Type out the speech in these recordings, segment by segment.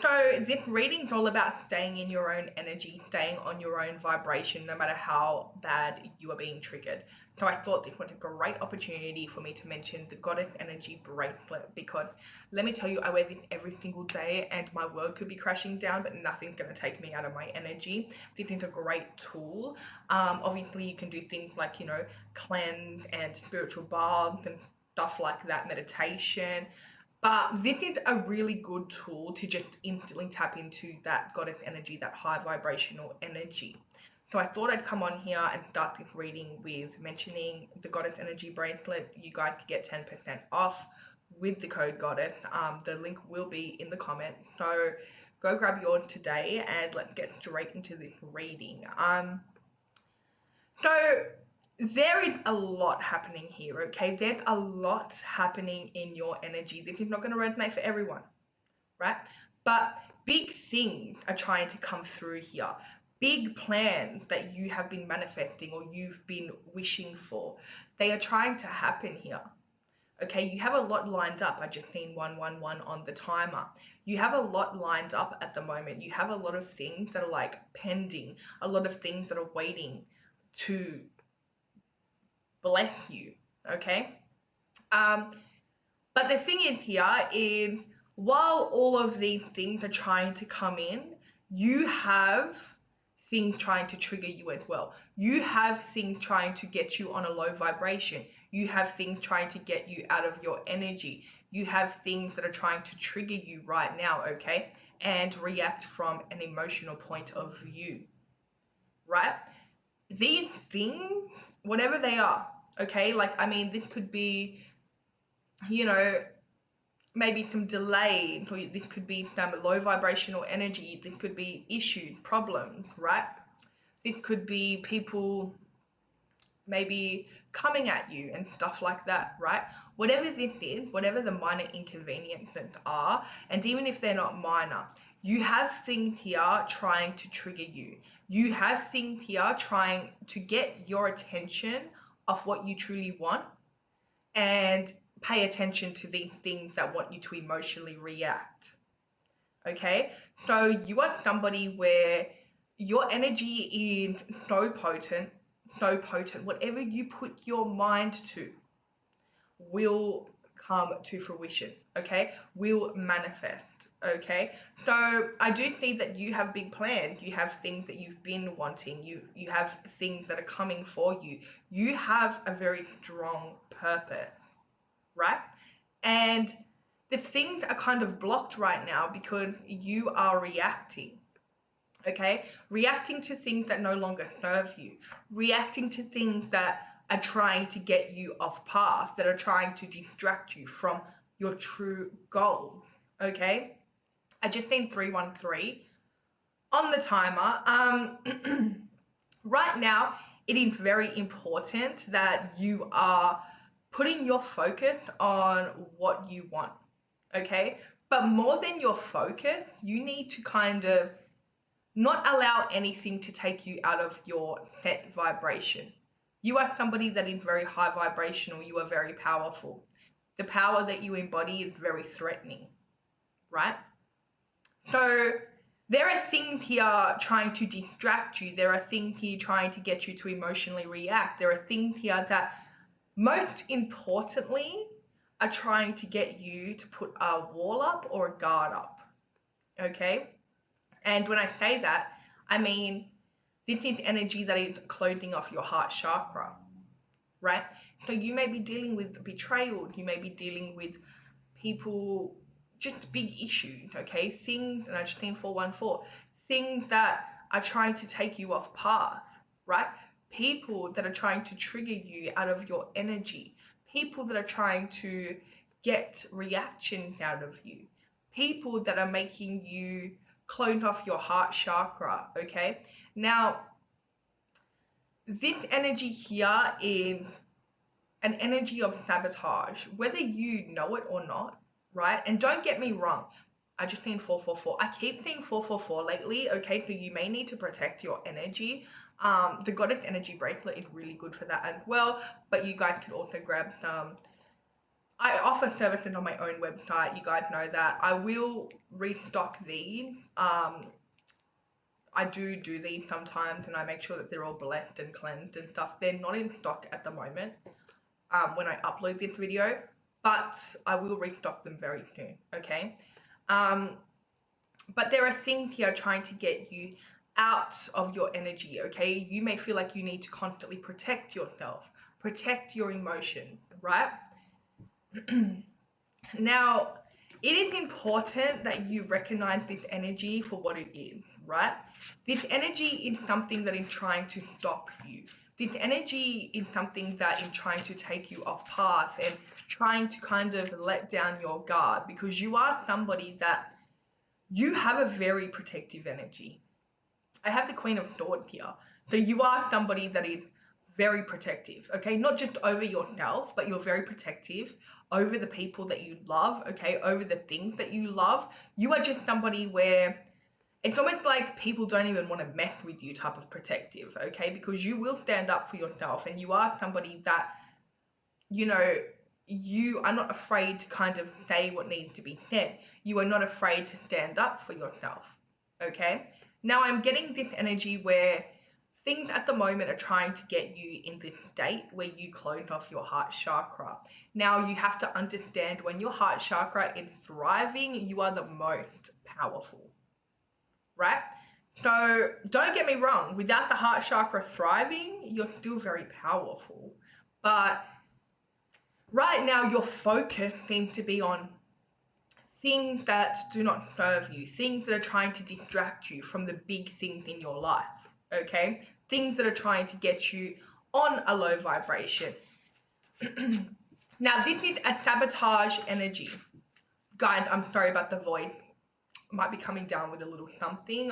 So this reading is all about staying in your own energy, staying on your own vibration, no matter how bad you are being triggered. So I thought this was a great opportunity for me to mention the Goddess Energy bracelet, because let me tell you, I wear this every single day and my world could be crashing down, but nothing's going to take me out of my energy. This is a great tool. Obviously, you can do things like, cleanse and spiritual baths and stuff like that, meditation. But this is a really good tool to just instantly tap into that goddess energy, that high vibrational energy. So I thought I'd come on here and start this reading with mentioning the Goddess Energy bracelet. You guys can get 10% off with the code Goddess. The link will be in the comment. So go grab yours today and let's get straight into this reading. So there is a lot happening here, okay? There's a lot happening in your energy. This is not going to resonate for everyone, right? But big things are trying to come through here. Big plans that you have been manifesting or you've been wishing for, they are trying to happen here. Okay, you have a lot lined up. I just seen 111 on the timer. You have a lot lined up at the moment. You have a lot of things that are like pending, a lot of things that are waiting to bless you, okay? But the thing is here is, while all of these things are trying to come in, you have things trying to trigger you as well. You have things trying to get you on a low vibration. You have things trying to get you out of your energy. You have things that are trying to trigger you right now, okay? And react from an emotional point of view, right? These things, whatever they are, okay, like, I mean, this could be, maybe some delay, or this could be some low vibrational energy, this could be issues, problems, right? This could be people maybe coming at you and stuff like that, right? Whatever this is, whatever the minor inconveniences are, and even if they're not minor, you have things here trying to trigger you. You have things here trying to get your attention off what you truly want and pay attention to the things that want you to emotionally react. Okay? So you are somebody where your energy is so potent, so potent. Whatever you put your mind to will come to fruition, okay? Will manifest, okay? So I do see that you have big plans. You have things that you've been wanting. You have things that are coming for you. You have a very strong purpose, right? And the things are kind of blocked right now because you are reacting. Okay, reacting to things that no longer serve you, reacting to things that are trying to get you off path, that are trying to distract you from your true goal. Okay, I just seen 313 on the timer. Right now, it is very important that you are putting your focus on what you want. Okay, but more than your focus, you need to kind of not allow anything to take you out of your set vibration. You are somebody that is very high vibrational. You are very powerful. The power that you embody is very threatening, right? So there are things here trying to distract you. There are things here trying to get you to emotionally react. There are things here that, most importantly, are trying to get you to put a wall up or a guard up, okay? And when I say that, I mean, this is energy that is closing off your heart chakra, right? So you may be dealing with betrayal. You may be dealing with people, just big issues, okay? Things, and I just seen 414, things that are trying to take you off path, right? People that are trying to trigger you out of your energy. People that are trying to get reactions out of you. People that are making you close off your heart chakra, okay? Now, this energy here is an energy of sabotage, whether you know it or not, right? And don't get me wrong, I just seen 444. I keep seeing 444 lately, okay? So you may need to protect your energy. The Goddess Energy bracelet is really good for that as well, but you guys could also grab some I offer services on my own website. You guys know that. I will restock these. I do these sometimes, and I make sure that they're all blessed and cleansed and stuff. They're not in stock at the moment when I upload this video, but I will restock them very soon, okay? But there are things here trying to get you out of your energy, okay? You may feel like you need to constantly protect yourself, protect your emotions, right? Now, it is important that you recognize this energy for what it is, right? This energy is something that is trying to stop you. This energy is something that is trying to take you off path and trying to kind of let down your guard, because you are somebody that you have a very protective energy. I have the Queen of Swords here. So you are somebody that is very protective, okay? Not just over yourself, but you're very protective over the people that you love, okay? Over the things that you love. You are just somebody where it's almost like people don't even want to mess with you type of protective, okay? Because you will stand up for yourself, and you are somebody that, you know, you are not afraid to kind of say what needs to be said. You are not afraid to stand up for yourself, okay? Now I'm getting this energy where things at the moment are trying to get you in this state where you close off your heart chakra. Now you have to understand, when your heart chakra is thriving, you are the most powerful, right? So don't get me wrong, without the heart chakra thriving, you're still very powerful. But right now your focus seems to be on things that do not serve you, things that are trying to distract you from the big things in your life, okay? Things that are trying to get you on a low vibration. Now, this is a sabotage energy. Guys, I'm sorry about the voice. Might be coming down with a little something,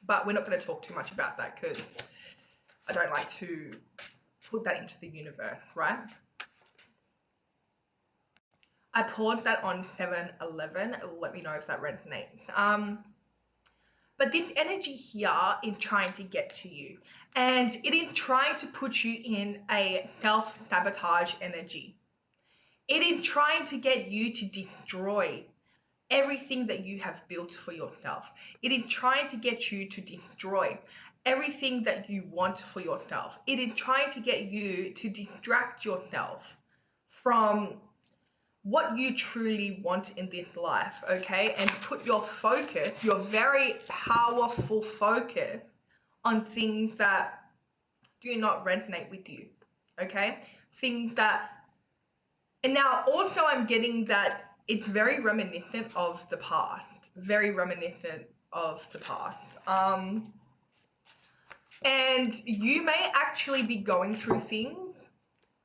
but we're not going to talk too much about that because I don't like to put that into the universe, right? I paused that on 7-11. Let me know if that resonates. But this energy here is trying to get to you, and it is trying to put you in a self-sabotage energy. It is trying to get you to destroy everything that you have built for yourself. It is trying to get you to destroy everything that you want for yourself. It is trying to get you to distract yourself from what you truly want in this life, okay? And put your focus, your very powerful focus, on things that do not resonate with you, okay? Things that, and now also I'm getting that it's very reminiscent of the past, very reminiscent of the past. And you may actually be going through things.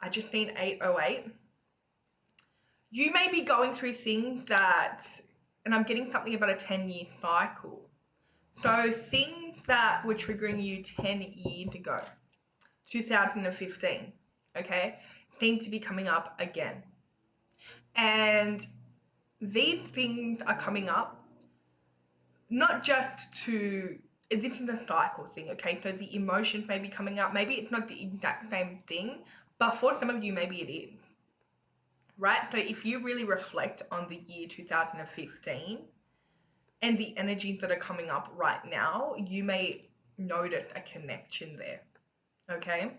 I just seen 808. You may be going through things that, and I'm getting something about a 10-year cycle. So things that were triggering you 10 years ago, 2015, okay, seem to be coming up again. And these things are coming up not just to, this is a cycle thing, okay? So the emotions may be coming up. Maybe it's not the exact same thing, but for some of you, maybe it is. Right? So if you really reflect on the year 2015 and the energies that are coming up right now, you may notice a connection there, okay?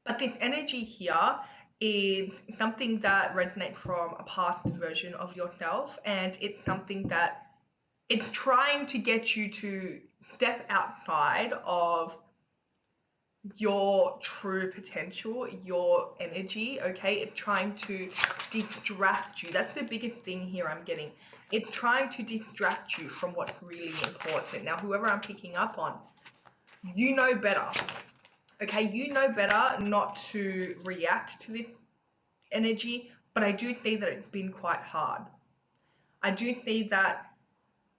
But this energy here is something that resonates from a past version of yourself, and it's something that it's trying to get you to step outside of your true potential, your energy, okay? It's trying to distract you. That's the biggest thing here I'm getting. It's trying to distract you from what's really important. Now, whoever I'm picking up on, you know better, okay? You know better not to react to this energy, but I do see that it's been quite hard. I do see that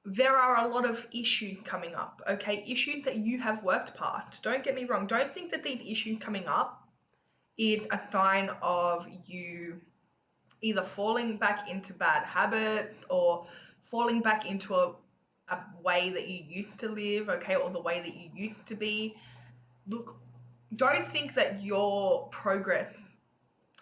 there are a lot of issues coming up, okay? Issues that you have worked past. Don't get me wrong. Don't think that these issues coming up is a sign of you either falling back into bad habits or falling back into a way that you used to live, okay? Or the way that you used to be. Look, don't think that your progress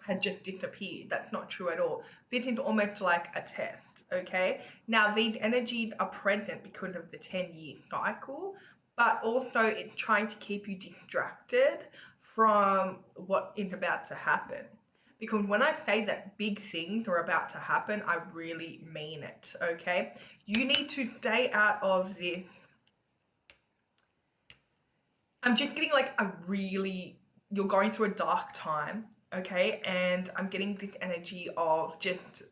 had just disappeared. That's not true at all. This is almost like a test, okay? Now, these energies are present because of the 10-year cycle, but also it's trying to keep you distracted from what is about to happen. Because when I say that big things are about to happen, I really mean it, okay? You need to stay out of this. I'm just getting like you're going through a dark time, okay? And I'm getting this energy of just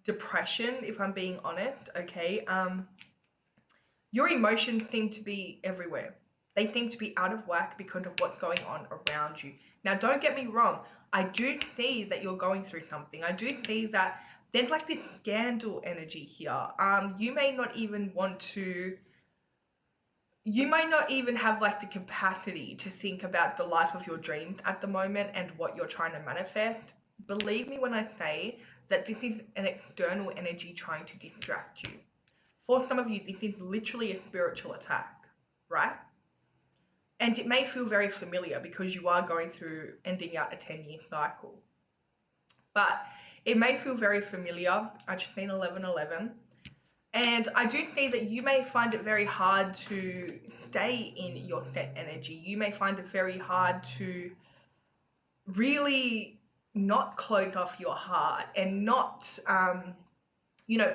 depression, if I'm being honest, okay? Your emotions seem to be everywhere. They seem to be out of whack because of what's going on around you. Now, don't get me wrong. I do see that you're going through something. I do see that there's like this scandal energy here. You may not even want to, you might not even have like the capacity to think about the life of your dreams at the moment and what you're trying to manifest. Believe me when I say that this is an external energy trying to distract you. For some of you, this is literally a spiritual attack, right? And it may feel very familiar because you are going through ending out a 10-year cycle. But it may feel very familiar. I just mean 1111. And I do see that you may find it very hard to stay in your set energy. You may find it very hard to really not close off your heart and not,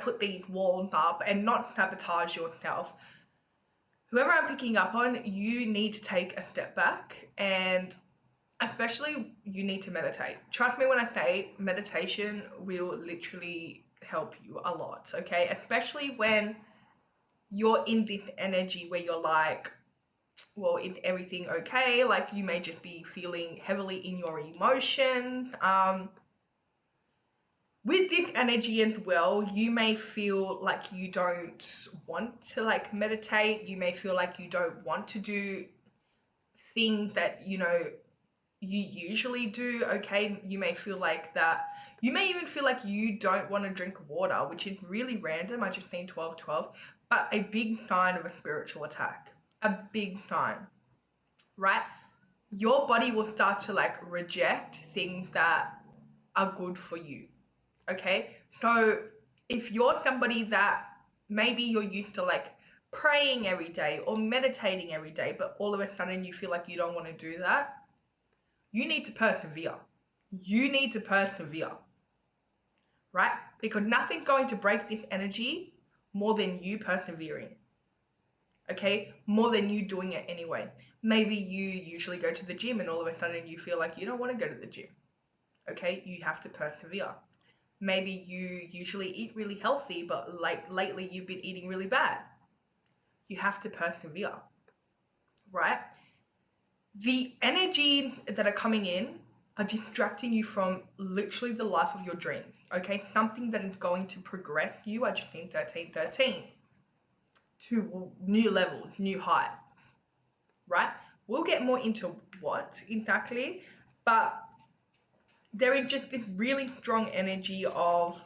put these walls up and not sabotage yourself. Whoever I'm picking up on, you need to take a step back, and especially you need to meditate. Trust me when I say meditation will literally help you a lot, okay? Especially when you're in this energy where you're like, well, is everything okay? Like you may just be feeling heavily in your emotions. With this energy as well, you may feel like you don't want to like meditate. You may feel like you don't want to do things that, you usually do, okay? You may feel like that. You may even feel like you don't want to drink water, which is really random. I just need 1212, but a big sign of a spiritual attack. A big sign, right? Your body will start to like reject things that are good for you, okay? So if you're somebody that maybe you're used to like praying every day or meditating every day, but all of a sudden you feel like you don't want to do that, you need to persevere. You need to persevere, right? Because nothing's going to break this energy more than you persevering, okay? More than you doing it anyway. Maybe you usually go to the gym and all of a sudden you feel like you don't want to go to the gym, okay? You have to persevere. Maybe you usually eat really healthy, but like lately you've been eating really bad. You have to persevere, right? The energies that are coming in are distracting you from literally the life of your dreams, okay? Something that is going to progress you, I just think 1313, to new levels, new heights, right? We'll get more into what exactly, but there is just this really strong energy of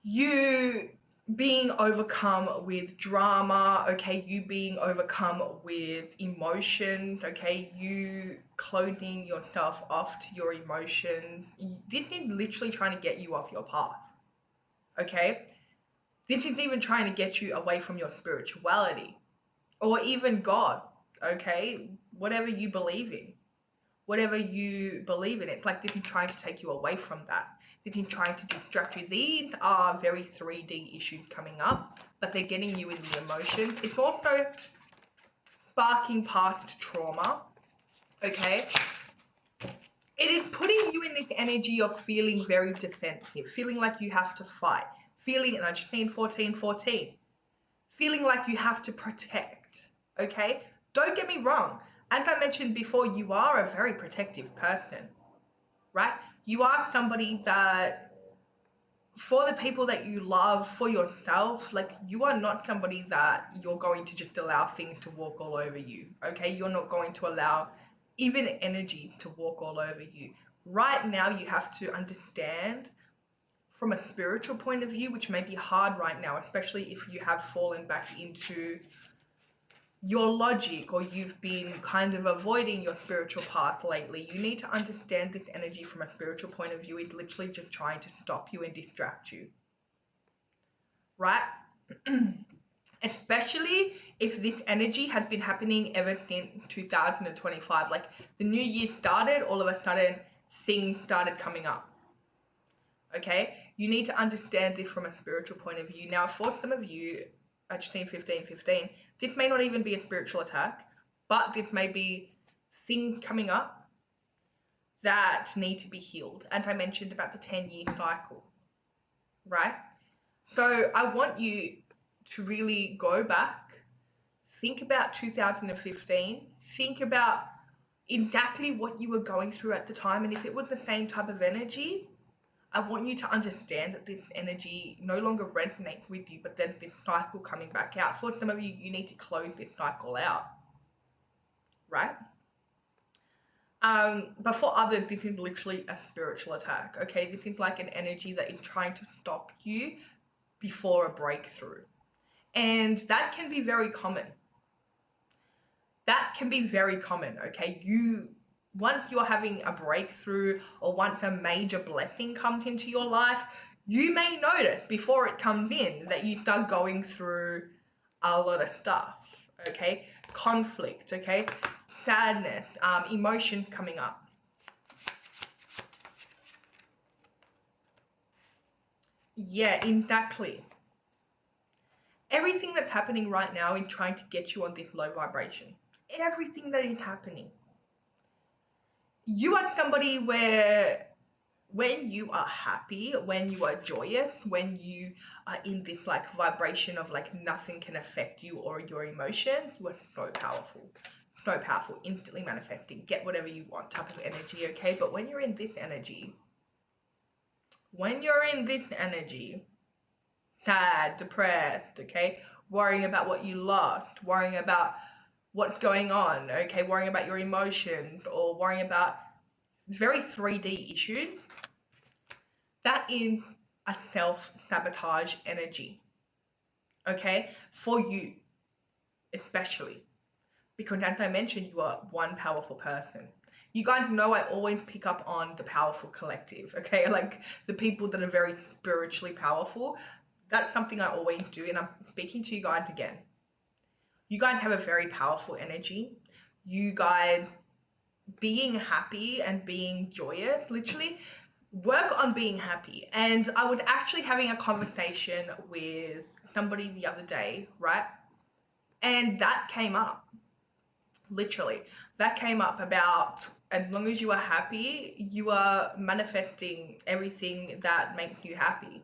you being overcome with drama, okay, you being overcome with emotions, okay, you clothing yourself off to your emotions. This is literally trying to get you off your path, okay? This is even trying to get you away from your spirituality or even God, okay? Whatever you believe in. Whatever you believe in, it's like this is trying to take you away from that. This is trying to distract you. These are very 3D issues coming up, but they're getting you in the emotions. It's also sparking past trauma, okay? It is putting you in this energy of feeling very defensive, feeling like you have to fight, feeling, and I just need 1414, feeling like you have to protect, okay? Don't get me wrong. As I mentioned before, you are a very protective person, right? You are somebody that, for the people that you love, for yourself, like you are not somebody that you're going to just allow things to walk all over you, okay? You're not going to allow even energy to walk all over you. Right now, you have to understand from a spiritual point of view, which may be hard right now, especially if you have fallen back into your logic, or you've been kind of avoiding your spiritual path lately, you need to understand this energy from a spiritual point of view is literally just trying to stop you and distract you, right? Especially if this energy has been happening ever since 2025. Like the new year started, all of a sudden things started coming up. Okay, you need to understand this from a spiritual point of view. Now, for some of you, I just seen 15, this may not even be a spiritual attack, but this may be things coming up that need to be healed. And I mentioned about the 10-year cycle, right? So I want you to really go back, think about 2015, think about exactly what you were going through at the time. And if it was the same type of energy, I want you to understand that this energy no longer resonates with you, but then this cycle coming back out. For some of you, you need to close this cycle out, right? But for others, this is literally a spiritual attack, okay? This is like an energy that is trying to stop you before a breakthrough. And that can be very common. That can be very common, okay? Once you're having a breakthrough or once a major blessing comes into your life, you may notice before it comes in that you start going through a lot of stuff, okay? Conflict, okay? Sadness, emotions coming up. Yeah, exactly. Everything that's happening right now is trying to get you on this low vibration. Everything that is happening. You are somebody where when you are happy, when you are joyous, when you are in this like vibration of like nothing can affect you or your emotions, you are so powerful. So powerful, instantly manifesting, get whatever you want type of energy, okay? But when you're in this energy, sad, depressed, okay? Worrying about what you lost, worrying about what's going on, okay? Worrying about your emotions or worrying about very 3D issues, that is a self-sabotage energy, okay? For you, especially. Because as I mentioned, you are one powerful person. You guys know I always pick up on the powerful collective, okay? Like the people that are very spiritually powerful. That's something I always do, and I'm speaking to you guys again. You guys have a very powerful energy. You guys being happy and being joyous, literally work on being happy. And I was actually having a conversation with somebody the other day, right? And that came up, literally. That came up about as long as you are happy, you are manifesting everything that makes you happy.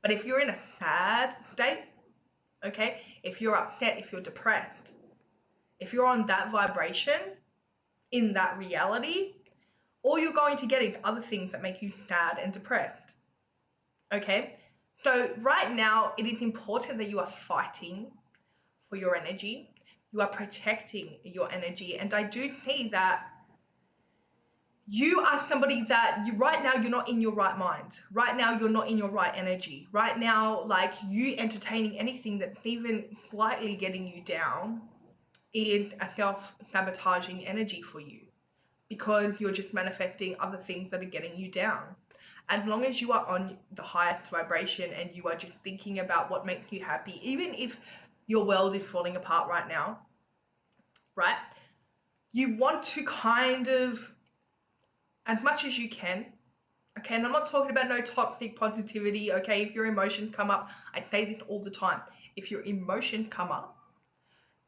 But if you're in a sad state, okay, if you're upset, if you're depressed, if you're on that vibration, in that reality, all you're going to get is other things that make you sad and depressed. Okay? So right now, it is important that you are fighting for your energy. You are protecting your energy. And I do see that you are somebody that right now you're not in your right mind. Right now you're not in your right energy. Right now, like you entertaining anything that's even slightly getting you down is a self-sabotaging energy for you, because you're just manifesting other things that are getting you down. As long as you are on the highest vibration and you are just thinking about what makes you happy, even if your world is falling apart right now, right? You want to kind of, as much as you can, okay, and I'm not talking about no toxic positivity, okay? If your emotions come up, I say this all the time. If your emotions come up,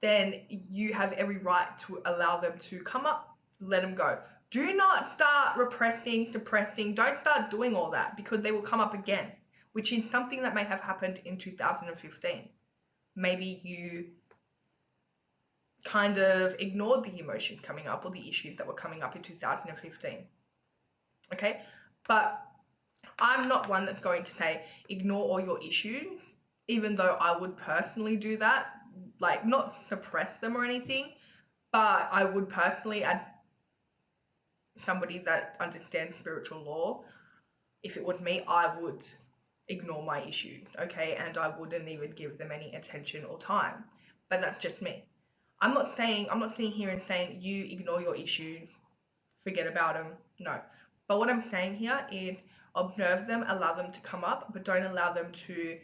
then you have every right to allow them to come up, let them go. Do not start repressing, depressing. Don't start doing all that, because they will come up again, which is something that may have happened in 2015. Maybe you kind of ignored the emotions coming up or the issues that were coming up in 2015. Okay? But I'm not one that's going to say ignore all your issues, even though I would personally do that. Like, not suppress them or anything, but I would personally, as somebody that understands spiritual law, if it was me, I would ignore my issues, okay? And I wouldn't even give them any attention or time. But that's just me. I'm not sitting here and saying you ignore your issues, forget about them. No. But what I'm saying here is observe them, allow them to come up, but don't allow them to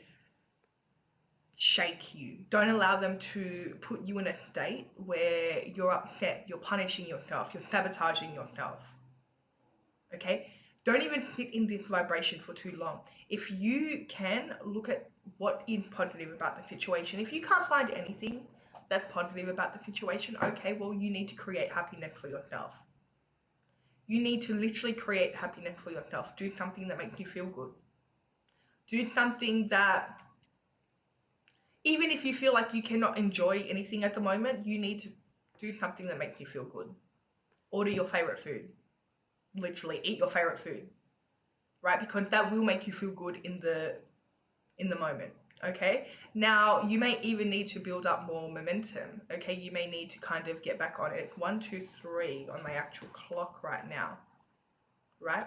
shake you. Don't allow them to put you in a state where you're upset, you're punishing yourself, you're sabotaging yourself. Okay? Don't even sit in this vibration for too long. If you can, look at what is positive about the situation. If you can't find anything that's positive about the situation, okay, well, you need to create happiness for yourself. You need to literally create happiness for yourself. Do something that makes you feel good. Do something that, even if you feel like you cannot enjoy anything at the moment, you need to do something that makes you feel good. Order your favorite food. Literally, eat your favorite food, right? Because that will make you feel good in the moment. Okay. Now you may even need to build up more momentum. Okay. You may need to kind of get back on it. 1, 2, 3 on my actual clock right now, right?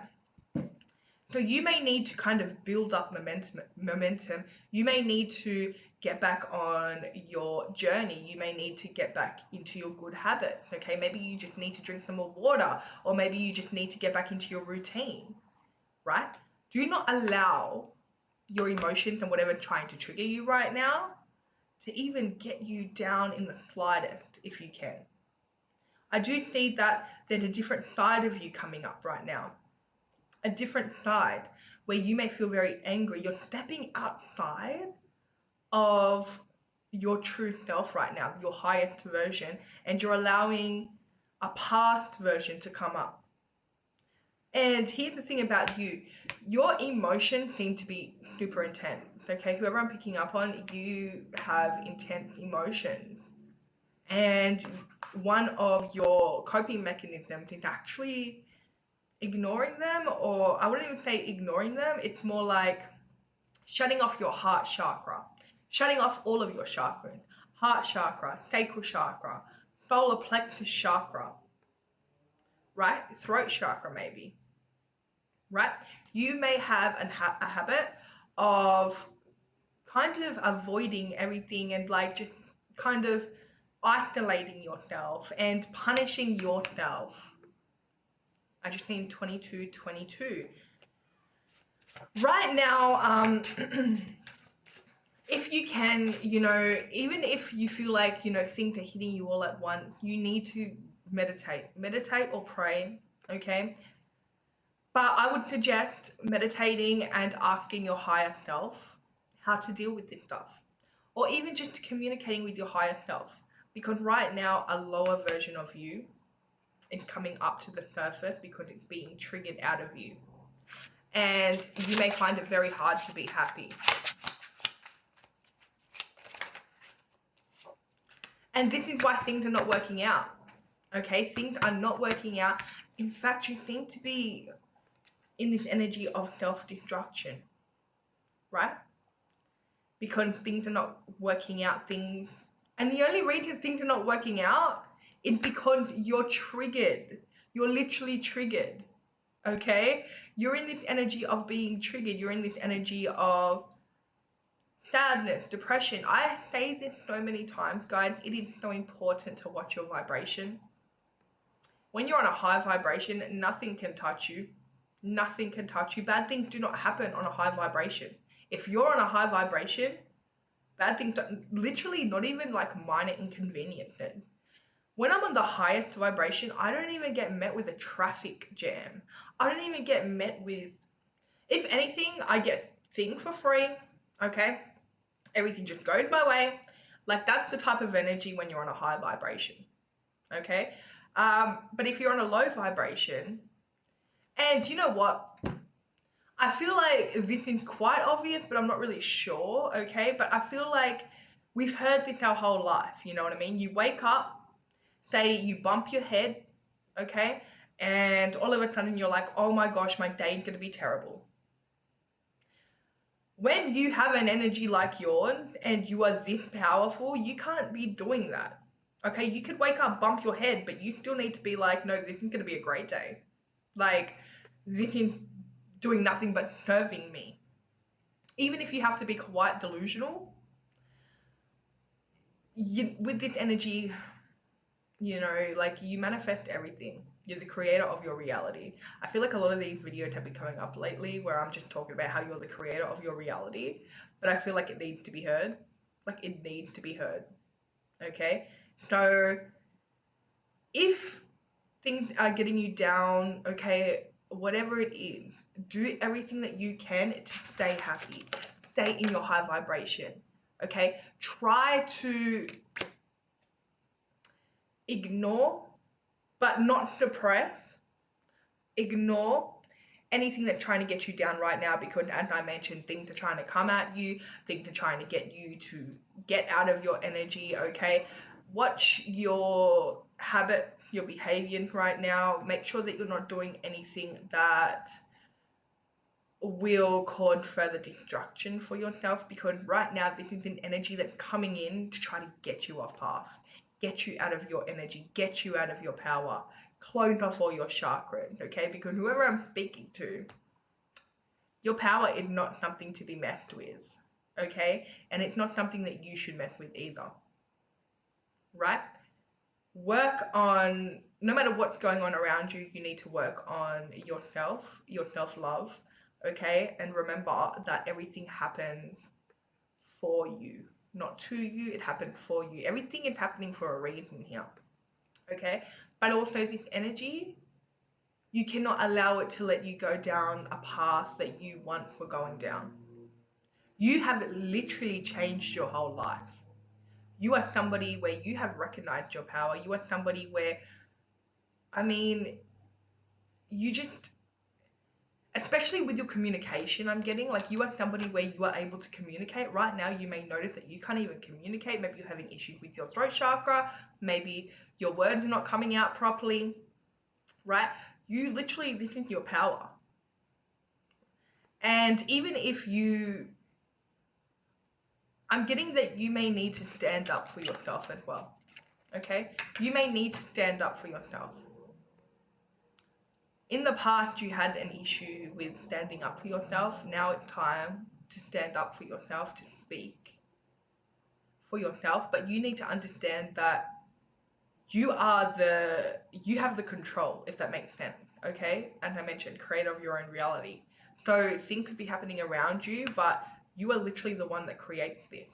So you may need to kind of build up momentum. You may need to get back on your journey. You may need to get back into your good habits. Okay, maybe you just need to drink some more water, or maybe you just need to get back into your routine, right? Do not allow your emotions and whatever trying to trigger you right now to even get you down in the slightest if you can. I do see that there's a different side of you coming up right now. A different side where you may feel very angry. You're stepping outside of your true self right now, your highest version, and you're allowing a past version to come up. And here's the thing about you, your emotions seem to be super intense. Okay, whoever I'm picking up on, you have intense emotions. And one of your coping mechanisms is actually ignoring them, or I wouldn't even say ignoring them, it's more like shutting off your heart chakra, shutting off all of your chakras, heart chakra, sacral chakra, solar plexus chakra, right? Throat chakra maybe, right? You may have a habit of kind of avoiding everything and like just kind of isolating yourself and punishing yourself. I just need 22, 22. Right now, if you can, even if you feel like, things are hitting you all at once, you need to meditate or pray, okay? But I would suggest meditating and asking your higher self how to deal with this stuff, or even just communicating with your higher self, because right now a lower version of you is coming up to the surface because it's being triggered out of you. And you may find it very hard to be happy. And this is why things are not working out. Okay, things are not working out. In fact, you seem to be in this energy of self-destruction, right? Because things are not working out, and the only reason things are not working out is because you're triggered. You're literally triggered. Okay? You're in this energy of being triggered. You're in this energy of sadness, depression. I say this so many times, guys. It is so important to watch your vibration. When you're on a high vibration, nothing can touch you. Nothing can touch you. Bad things do not happen on a high vibration. If you're on a high vibration, bad things don't, literally not even like minor inconveniences. When I'm on the highest vibration, I don't even get met with a traffic jam. I don't even get met with, if anything, I get things for free, okay? Everything just goes my way. Like that's the type of energy when you're on a high vibration, okay? But if you're on a low vibration, and you know what? I feel like this is quite obvious, but I'm not really sure, okay? But I feel like we've heard this our whole life, you know what I mean? You wake up, say you bump your head, okay? And all of a sudden you're like, oh my gosh, my day's gonna be terrible. When you have an energy like yours and you are this powerful, you can't be doing that, okay? You could wake up, bump your head, but you still need to be like, no, this is gonna be a great day. Like, this is doing nothing but serving me. Even if you have to be quite delusional, with this energy, You know, like you manifest everything. You're the creator of your reality. I feel like a lot of these videos have been coming up lately where I'm just talking about how you're the creator of your reality, but I feel like it needs to be heard. Like it needs to be heard. Okay? So if things are getting you down, okay, whatever it is, do everything that you can to stay happy, stay in your high vibration. Okay? Try to ignore, but not suppress. Ignore anything that's trying to get you down right now, because as I mentioned, things are trying to come at you, things are trying to get you to get out of your energy. Okay, watch your habit, your behaviors right now. Make sure that you're not doing anything that will cause further destruction for yourself, because right now this is an energy that's coming in to try to get you off path, get you out of your energy, get you out of your power, close off all your chakras. Okay, because whoever I'm speaking to, your power is not something to be messed with. Okay, and it's not something that you should mess with either. Right? Work on, no matter what's going on around you, you need to work on yourself, your self-love. Okay, and remember that everything happens for you, not to you. It happened for you. Everything is happening for a reason here. Okay, but also this energy, you cannot allow it to let you go down a path that you once were going down. You have literally changed your whole life. You are somebody where you have recognized your power. You are somebody where, I mean, you just, especially with your communication, I'm getting like you are somebody where you are able to communicate. Right now, you may notice that you can't even communicate. Maybe you're having issues with your throat chakra. Maybe your words are not coming out properly, right? You literally, this is your power. And even if you, I'm getting that you may need to stand up for yourself as well. Okay? You may need to stand up for yourself. In the past, you had an issue with standing up for yourself. Now it's time to stand up for yourself, to speak for yourself. But you need to understand that you have the control, if that makes sense. Okay? As I mentioned, creator of your own reality. So things could be happening around you, but you are literally the one that creates this.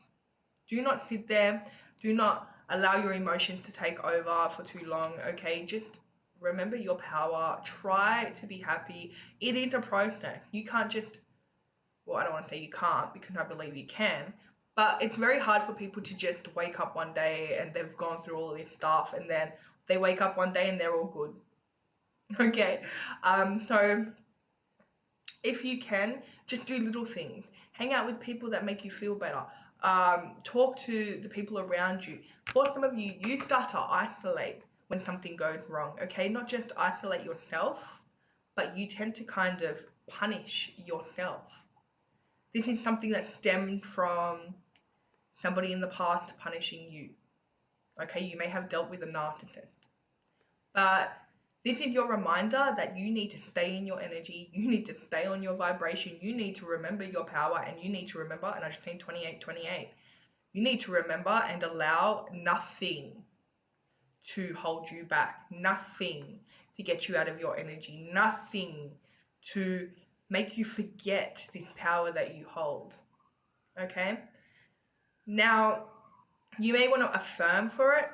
Do not sit there. Do not allow your emotions to take over for too long. Okay? Just remember your power. Try to be happy. It is a process. You can't just, well, I don't want to say you can't, because I believe you can, but it's very hard for people to just wake up one day and they've gone through all this stuff and then they wake up one day and they're all good. Okay? So if you can, just do little things. Hang out with people that make you feel better. Talk to the people around you. For some of you, you start to isolate when something goes wrong, okay? Not just isolate yourself, but you tend to kind of punish yourself. This is something that stemmed from somebody in the past punishing you, okay? You may have dealt with a narcissist, but this is your reminder that you need to stay in your energy. You need to stay on your vibration. You need to remember your power, and you need to remember, and I just named 2828. You need to remember and allow nothing to hold you back. Nothing to get you out of your energy. Nothing to make you forget this power that you hold. Okay? Now, you may want to affirm for it.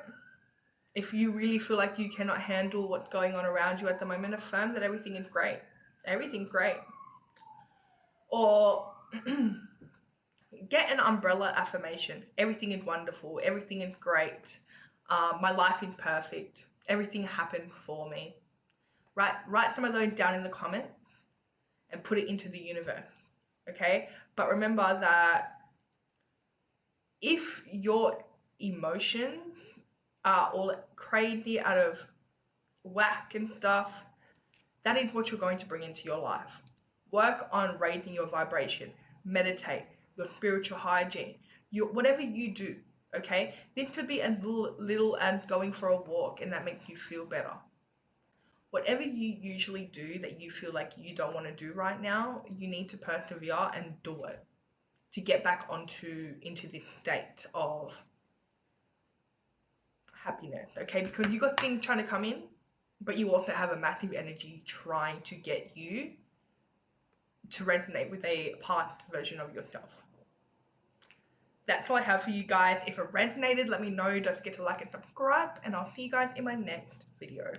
If you really feel like you cannot handle what's going on around you at the moment, affirm that everything is great. Everything's great. Or get an umbrella affirmation. Everything is wonderful. Everything is great. My life is perfect. Everything happened for me. Write some of those down in the comments and put it into the universe. Okay? But remember that if your emotions are all crazy out of whack and stuff, that is what you're going to bring into your life. Work on raising your vibration. Meditate. Your spiritual hygiene. Whatever you do, okay? This could be as little as going for a walk and that makes you feel better. Whatever you usually do that you feel like you don't want to do right now, you need to persevere and do it to get back into this state of happiness, okay? Because you got things trying to come in, but you also have a massive energy trying to get you to resonate with a past version of yourself. That's all I have for you guys. If it resonated, let me know. Don't forget to like and subscribe, and I'll see you guys in my next video.